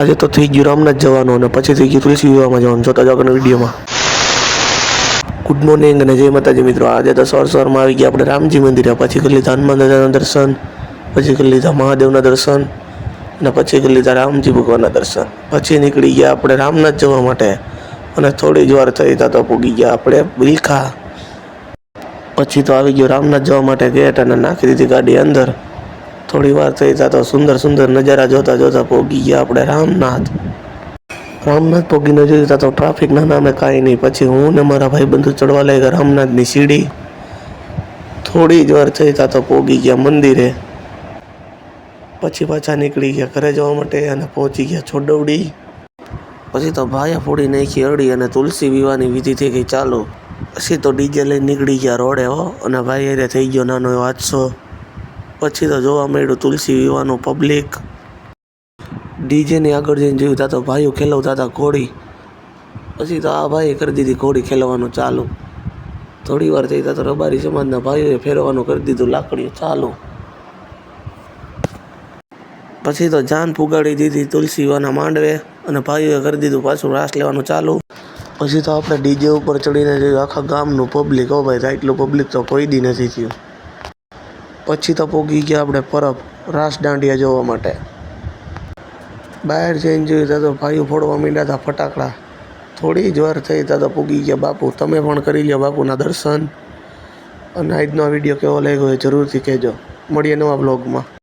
આજે તો થઈ ગયું રામનાથ જવાનું અને પછી થઈ ગયું તુલસી વિવાહમાં જવાનું. જોતા જાઓ આગળના વિડીયોમાં. ગુડ મોર્નિંગ અને જય માતાજી મિત્રો. આજે તો સવારમાં આવી ગયા આપણે રામજી મંદિરે. પછી કરી લીધા હનુમાન દાદાના દર્શન, પછી કરી લીધા મહાદેવના દર્શન અને પછી કરી લીધા રામજી ભગવાનના દર્શન. પછી નીકળી ગયા આપણે રામનાથ જવા માટે અને થોડી જ વાર થઈ તો પૂગી ગયા આપણે બિલખા. પછી તો આવી ગયો રામનાથ જવા માટે ગેટ અને નાખી દીધી ગાડી અંદર. થોડી વાર થઈ તો સુંદર સુંદર નજારા જોતા જોતા પહોંચી ગયા આપણે રામનાથ પહોંચીને જોયું તો ટ્રાફિકના નામે કાંઈ નહીં. પછી હું ને મારા ભાઈબંધુ ચડવા લઈ ગયા રામનાથની સીડી. થોડી જ વાર થઈ તો પહોંચી ગયા મંદિરે. પછી પાછા નીકળી ગયા ઘરે જવા માટે અને પહોંચી ગયા છોડવડી. પછી તો ભાયા ફોડી નાખી અડી અને તુલસી વિવાહની વિધિ થઈ ગઈ ચાલુ. પછી તો ડીજે લઈને નીકળી ગયા રોડે અને ભાઈ અરે થઈ ગયો નાનો એવો હાદસો. પછી તો જોવા મળ્યું તુલસી વિવાહનું પબ્લિક. ડીજેની આગળ જઈને જોયું તો ભાઈઓ ખેલવતા હતા ઘોડી. પછી તો આ ભાઈએ કરી દીધી ઘોડી ખેલવાનું ચાલુ. થોડી વાર થઈ તો રબારી સમાજના ભાઈઓએ ફેરવાનું કરી દીધું લાકડીઓ ચાલુ. પછી તો જાન પુગાડી દીધી તુલસી વિવાહના માંડવે અને ભાઈઓએ કરી દીધું પાછું રાસ લેવાનું ચાલુ. પછી તો આપણે ડીજે ઉપર ચડીને જોયું આખા ગામનું પબ્લિક. હો ભાઈ, એટલું પબ્લિક તો કોઈ દી નથી થયું. પછી તો પહોંચી ગયા આપણે પરબ રાસ દાંડિયા જોવા માટે. બહાર જઈને જોયું તો ભાઈઓ ફોડવા માંડ્યા હતા ફટાકડા. થોડી જ વાર થઈ તો પહોંચી ગયા બાપુ. તમે પણ કરી લો બાપુના દર્શન. અને આજનો વિડીયો કેવો લાગ્યો એ જરૂરથી કહેજો. મળીએ નવા બ્લોગમાં.